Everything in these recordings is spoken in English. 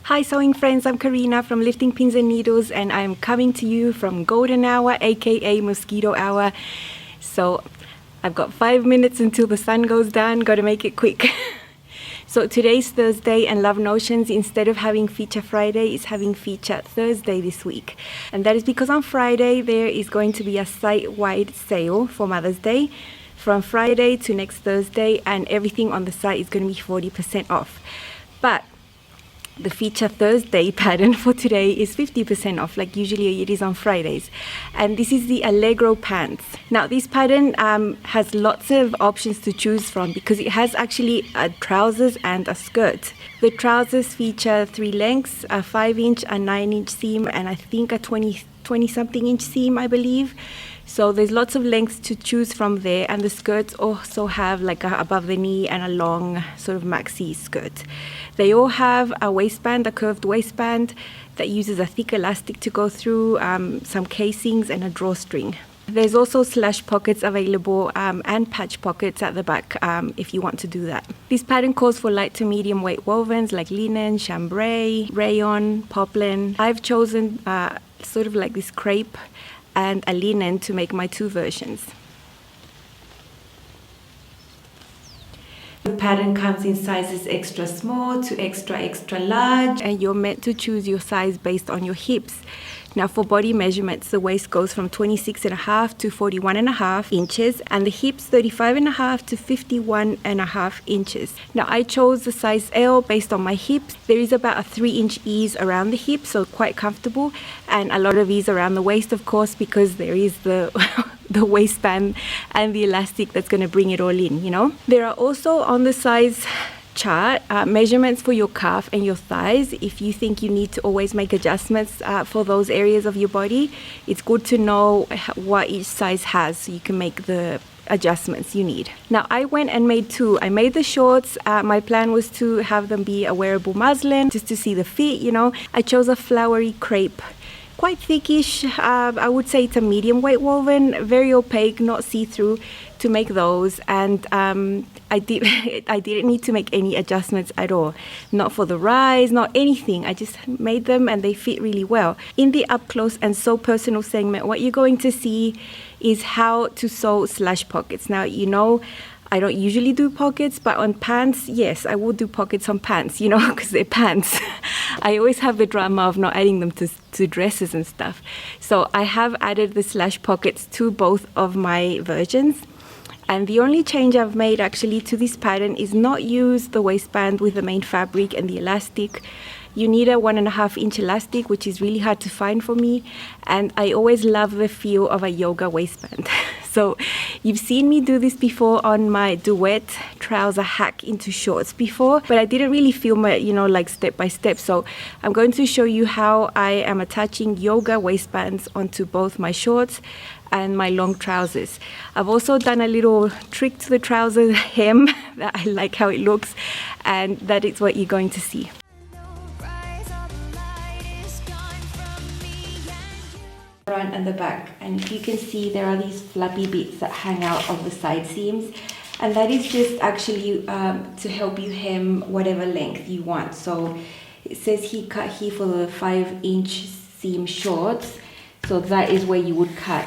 Hi sewing friends, I'm Karina from Lifting Pins and Needles and I'm coming to you from golden hour aka mosquito hour. So I've got 5 minutes until the sun goes down, gotta make it quick. So today's Thursday and Love Notions, instead of having Feature Friday, is having Feature Thursday this week. And that is because on Friday there is going to be a site-wide sale for Mother's Day from Friday to next Thursday, and everything on the site is going to be 40% off. But the Feature Thursday pattern for today is 50% off, like usually it is on Fridays. And this is the Allegro pants. Now this pattern has lots of options to choose from because it has actually trousers and a skirt. The trousers feature 3 lengths, a 5-inch, a 9-inch seam, and I think a 20-something inch seam, I believe. So there's lots of lengths to choose from there, and the skirts also have like a above the knee and a long sort of maxi skirt. They all have a waistband, a curved waistband that uses a thick elastic to go through, some casings and a drawstring. There's also slash pockets available and patch pockets at the back if you want to do that. This pattern calls for light to medium weight wovens like linen, chambray, rayon, poplin. I've chosen sort of like this crepe and a linen to make my 2 versions. The pattern comes in sizes extra small to extra large, and you're meant to choose your size based on your hips. Now for body measurements, the waist goes from 26.5 to 41.5 inches and the hips 35.5 to 51.5 inches. Now I chose the size L based on my hips. There is about a 3-inch ease around the hips, so quite comfortable, and a lot of ease around the waist, of course, because there is the the waistband and the elastic that's going to bring it all in, you know. There are also on the size chart measurements for your calf and your thighs. If you think you need to always make adjustments for those areas of your body, it's good to know what each size has so you can make the adjustments you need. Now I went and made 2. I made the shorts. My plan was to have them be a wearable muslin just to see the fit, you know. I chose a flowery crepe, quite thickish. I would say it's a medium weight woven, very opaque, not see-through, to make those. And I didn't need to make any adjustments at all, not for the rise, not anything. I just made them and they fit really well. In the up close and sew personal segment, what you're going to see is how to sew slash pockets. Now, you know, I don't usually do pockets, but on pants, yes, I will do pockets on pants, you know, because they're pants. I always have the drama of not adding them to dresses and stuff. So I have added the slash pockets to both of my versions. And the only change I've made actually to this pattern is not use the waistband with the main fabric and the elastic. You need a 1.5-inch elastic, which is really hard to find for me. And I always love the feel of a yoga waistband. So you've seen me do this before on my duet trouser hack into shorts before, but I didn't really film it, you know, like step by step. So I'm going to show you how I am attaching yoga waistbands onto both my shorts and my long trousers. I've also done a little trick to the trouser hem that I like how it looks, and that is what you're going to see. Front and the back, and you can see there are these flappy bits that hang out of the side seams, and that is just actually to help you hem whatever length you want. So it says he cut here for the 5-inch seam shorts, so that is where you would cut.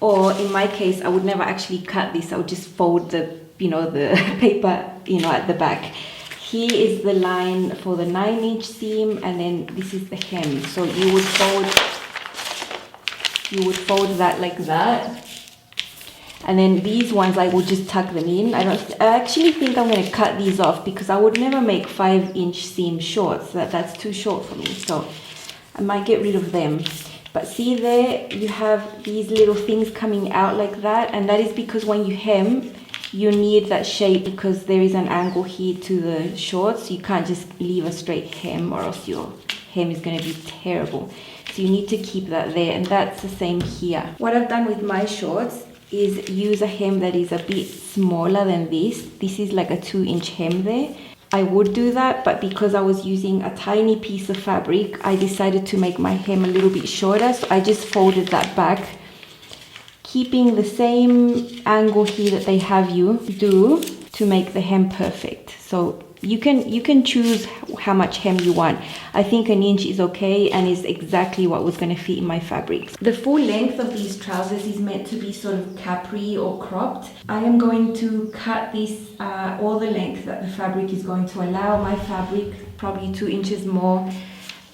Or in my case, I would never actually cut this. I would just fold the, you know, the paper, you know, at the back. Here is the line for the 9-inch seam, and then this is the hem. So you would fold that like that. And then these ones, I would just tuck them in. I actually think I'm going to cut these off because I would never make 5-inch seam shorts. That's too short for me. So I might get rid of them. But see there, you have these little things coming out like that, and that is because when you hem, you need that shape because there is an angle here to the shorts. You can't just leave a straight hem or else your hem is going to be terrible. So you need to keep that there, and that's the same here. What I've done with my shorts is use a hem that is a bit smaller than this. This is like a 2-inch hem there. I would do that, but because I was using a tiny piece of fabric, I decided to make my hem a little bit shorter. So I just folded that back, keeping the same angle here that they have you do to make the hem perfect. So you can choose how much hem you want. I think an inch is okay and is exactly what was going to fit in my fabric. The full length of these trousers is meant to be sort of capri or cropped. I am going to cut this all the length that the fabric is going to allow my fabric, probably 2 inches more,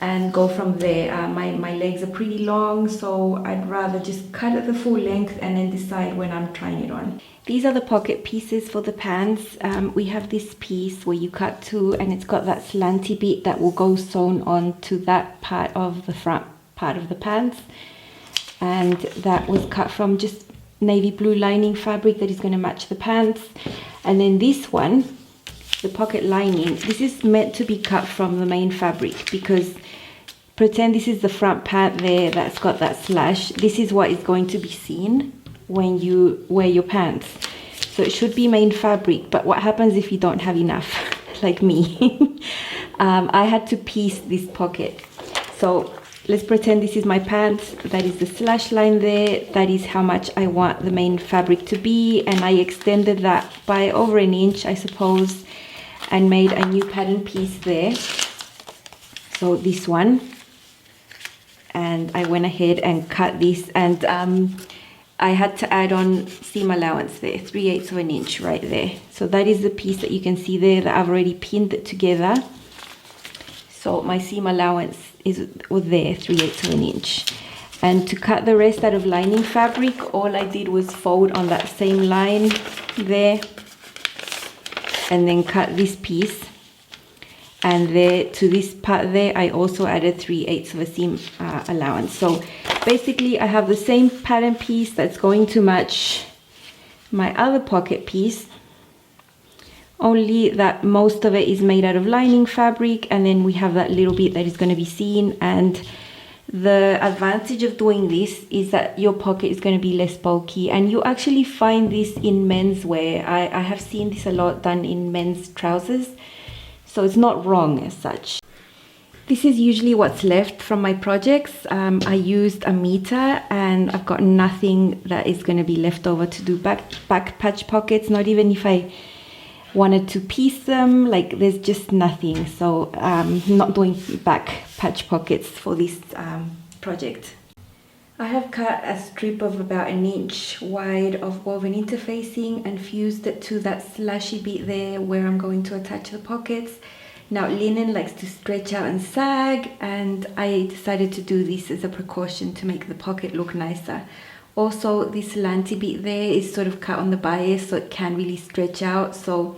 and go from there. My legs are pretty long, so I'd rather just cut it the full length and then decide when I'm trying it on. These are the pocket pieces for the pants. We have this piece where you cut to, and it's got that slanty bit that will go sewn on to that part of the front part of the pants, and that was cut from just navy blue lining fabric that is going to match the pants. And then this one, the pocket lining, this is meant to be cut from the main fabric, because pretend this is the front part there that's got that slash. This is what is going to be seen when you wear your pants. So it should be main fabric, but what happens if you don't have enough, like me? I had to piece this pocket. So let's pretend this is my pants, that is the slash line there, that is how much I want the main fabric to be, and I extended that by over an inch, I suppose, and made a new pattern piece there. So this one, and I went ahead and cut this, and I had to add on seam allowance there, 3/8 of an inch right there. So that is the piece that you can see there that I've already pinned it together. So my seam allowance was there, 3/8 of an inch. And to cut the rest out of lining fabric, all I did was fold on that same line there, and then cut this piece. And there to this part there, I also added 3/8 of a seam allowance. So basically I have the same pattern piece that's going to match my other pocket piece, only that most of it is made out of lining fabric, and then we have that little bit that is going to be seen. And the advantage of doing this is that your pocket is going to be less bulky, and you actually find this in menswear. I have seen this a lot done in men's trousers, so it's not wrong as such. This is usually what's left from my projects. I used a meter, and I've got nothing that is going to be left over to do back patch pockets, not even if I wanted to piece them, like there's just nothing. So I'm not doing back patch pockets for this project. I have cut a strip of about an inch wide of woven interfacing and fused it to that slashy bit there where I'm going to attach the pockets. Now linen likes to stretch out and sag, and I decided to do this as a precaution to make the pocket look nicer. Also, this slanty bit there is sort of cut on the bias, so it can really stretch out. So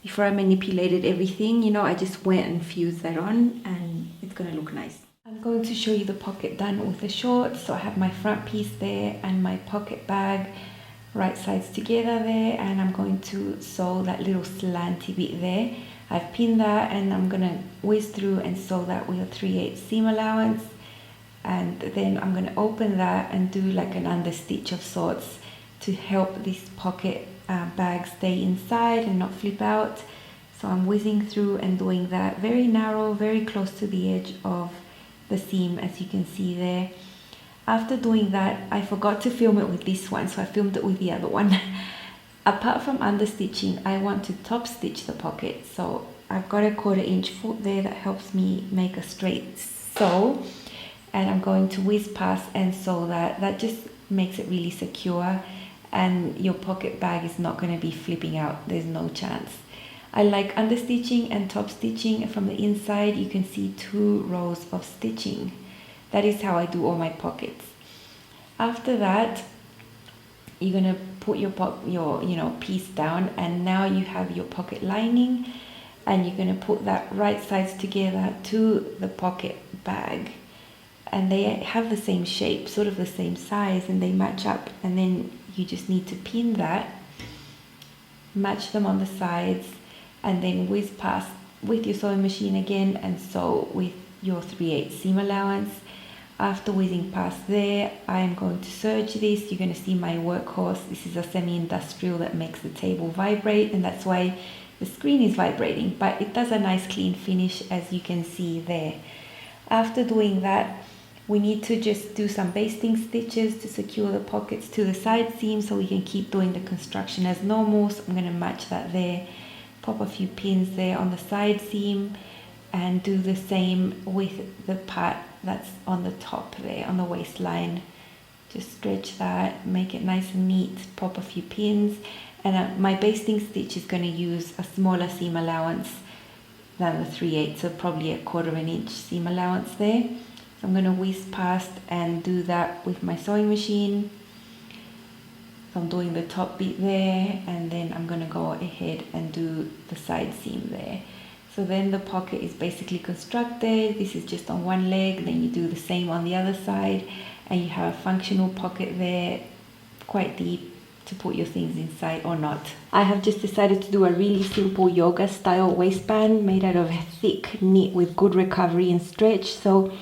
before I manipulated everything, you know, I just went and fused that on, and it's gonna look nice. I'm going to show you the pocket done with the shorts. So I have my front piece there and my pocket bag right sides together there, and I'm going to sew that little slanty bit there. I've pinned that, and I'm gonna whiz through and sew that with a 3/8 seam allowance, and then I'm gonna open that and do like an understitch of sorts to help this pocket bag stay inside and not flip out. So I'm whizzing through and doing that very narrow, very close to the edge of the seam, as you can see there. After doing that, I forgot to film it with this one, so I filmed it with the other one. Apart from understitching, I want to top stitch the pocket. So I've got a 1/4 inch foot there that helps me make a straight sew, and I'm going to whiz past and sew that. That just makes it really secure, and your pocket bag is not going to be flipping out. There's no chance. I like understitching and top stitching. From the inside you can see 2 rows of stitching. That is how I do all my pockets. After that, you're going to put your piece down, and now you have your pocket lining, and you're going to put that right sides together to the pocket bag, and they have the same shape, sort of the same size, and they match up. And then you just need to pin that, match them on the sides, and then whiz past with your sewing machine again and sew with your 3/8 seam allowance. After whizzing past there, I'm going to serge this. You're going to see my workhorse. This is a semi-industrial that makes the table vibrate, and that's why the screen is vibrating, but it does a nice clean finish, as you can see there. After doing that, we need to just do some basting stitches to secure the pockets to the side seam so we can keep doing the construction as normal. So I'm going to match that there, pop a few pins there on the side seam, and do the same with the part that's on the top there, on the waistline. Just stretch that, make it nice and neat, pop a few pins. And my basting stitch is going to use a smaller seam allowance than the 3/8, so probably a 1/4 inch seam allowance there. So I'm going to whisk past and do that with my sewing machine. So I'm doing the top bit there, and then I'm going to go ahead and do the side seam there. So then the pocket is basically constructed. This is just on one leg, then you do the same on the other side, and you have a functional pocket there, quite deep, to put your things inside or not. I have just decided to do a really simple yoga style waistband made out of thick knit with good recovery and stretch. So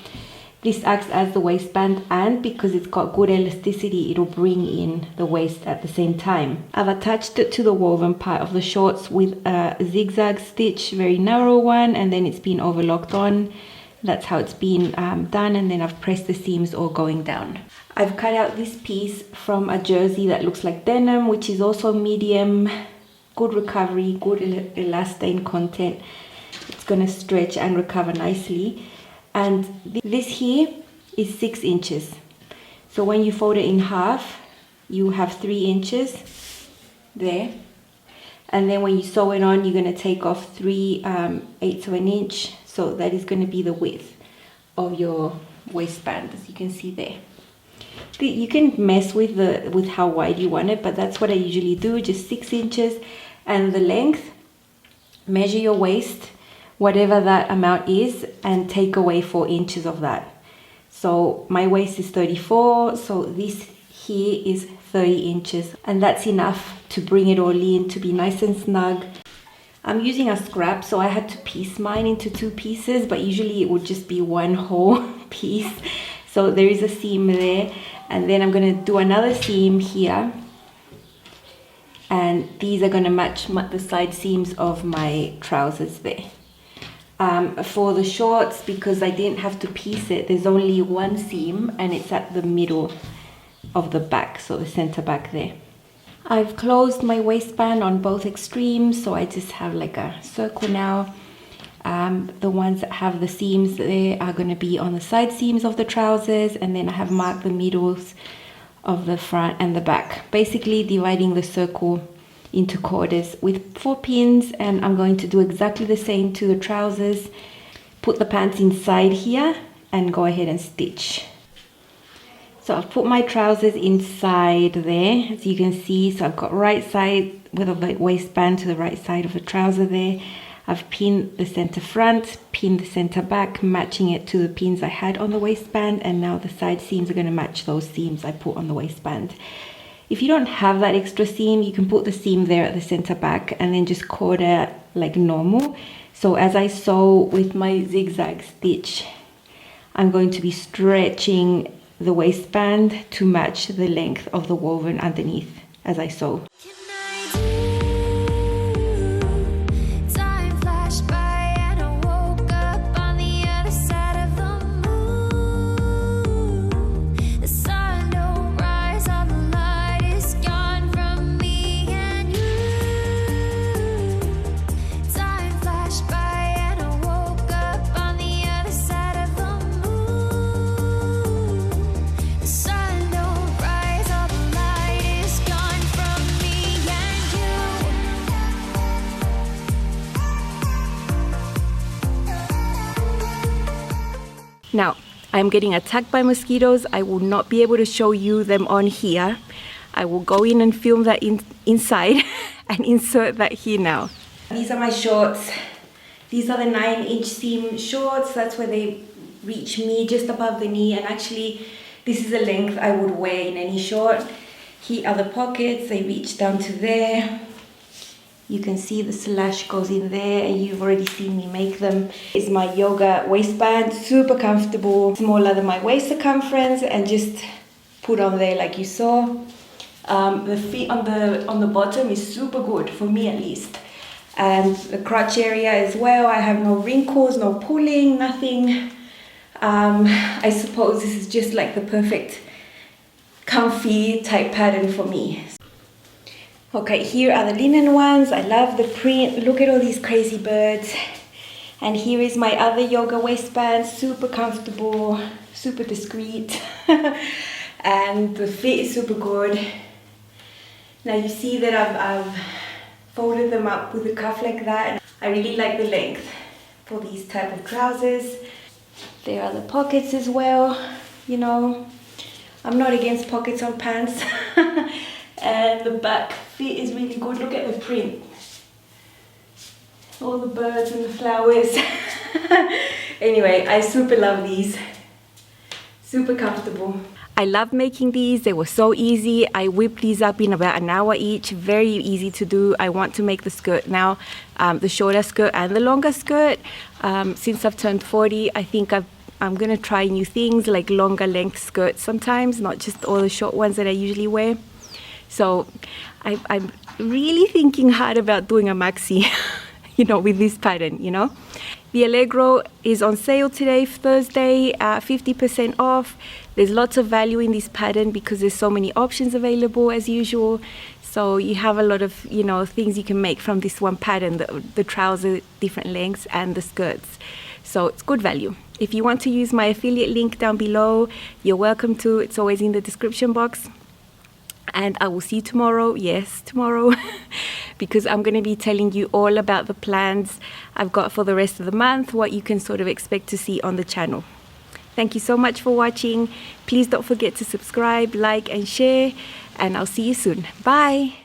this acts as the waistband, and because it's got good elasticity, it'll bring in the waist at the same time. I've attached it to the woven part of the shorts with a zigzag stitch, very narrow one, and then it's been overlocked on. That's how it's been done, and then I've pressed the seams all going down. I've cut out this piece from a jersey that looks like denim, which is also medium, good recovery, good elastane content. It's gonna stretch and recover nicely. And this here is 6 inches. So when you fold it in half, you have 3 inches there. And then when you sew it on, you're gonna take off 3/8 of an inch. So that is gonna be the width of your waistband, as you can see there. You can mess with how wide you want it, but that's what I usually do, just 6 inches. And the length, measure your waist, whatever that amount is, and take away 4 inches of that. So my waist is 34, so this here is 30 inches, and that's enough to bring it all in, to be nice and snug. I'm using a scrap, so I had to piece mine into 2 pieces, but usually it would just be one whole piece. So there is a seam there, and then I'm gonna do another seam here, and these are gonna match the side seams of my trousers there. For the shorts, because I didn't have to piece it, there's only one seam, and it's at the middle of the back, so the center back there. I've closed my waistband on both extremes, so I just have like a circle now. The ones that have the seams there are going to be on the side seams of the trousers, and then I have marked the middles of the front and the back, basically dividing the circle into quarters with 4 pins. And I'm going to do exactly the same to the trousers. Put the pants inside here and go ahead and stitch. So I've put my trousers inside there, as you can see. So I've got right side with a waistband to the right side of the trouser there. I've pinned the center front, pinned the center back, matching it to the pins I had on the waistband, and now the side seams are going to match those seams I put on the waistband. If you don't have that extra seam, you can put the seam there at the center back and then just quarter like normal. So as I sew with my zigzag stitch, I'm going to be stretching the waistband to match the length of the woven underneath as I sew. Now, I'm getting attacked by mosquitoes. I will not be able to show you them on here. I will go in and film that inside and insert that here now. These are my shorts. These are the 9-inch seam shorts. That's where they reach me just above the knee, and actually this is the length I would wear in any short. Here are the pockets. They reach down to there. You can see the slash goes in there, and you've already seen me make them. It's my yoga waistband, super comfortable, smaller than my waist circumference, and just put on there like you saw. The fit on the bottom is super good, for me at least. And the crotch area as well, I have no wrinkles, no pulling, nothing. I suppose this is just like the perfect comfy type pattern for me. Okay, here are the linen ones. I love the print. Look at all these crazy birds. And here is my other yoga waistband, super comfortable, super discreet, and the fit is super good. Now you see that I've folded them up with the cuff like that. I really like the length for these type of trousers. There are the pockets as well, you know. I'm not against pockets on pants. And the back fit is really good. Look at the print. All the birds and the flowers. Anyway, I super love these. Super comfortable. I love making these. They were so easy. I whipped these up in about an hour each. Very easy to do. I want to make the skirt now, the shorter skirt and the longer skirt. Since I've turned 40, I think I'm gonna try new things like longer length skirts sometimes, not just all the short ones that I usually wear. So I'm really thinking hard about doing a maxi, you know, with this pattern, you know. The Allegro is on sale today, Thursday, 50% off. There's lots of value in this pattern because there's so many options available as usual. So you have a lot of, you know, things you can make from this one pattern, the trouser, different lengths, and the skirts. So it's good value. If you want to use my affiliate link down below, you're welcome to. It's always in the description box. And I will see you tomorrow. Yes, tomorrow. Because I'm going to be telling you all about the plans I've got for the rest of the month, what you can sort of expect to see on the channel. Thank you so much for watching. Please don't forget to subscribe, like, and share. And I'll see you soon. Bye.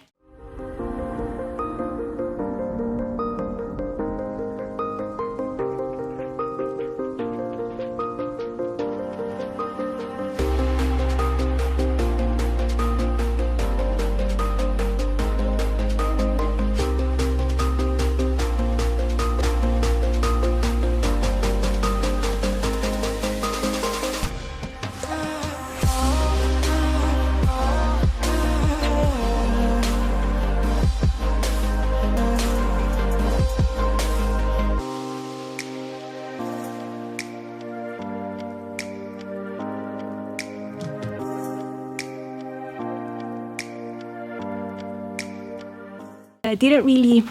I didn't really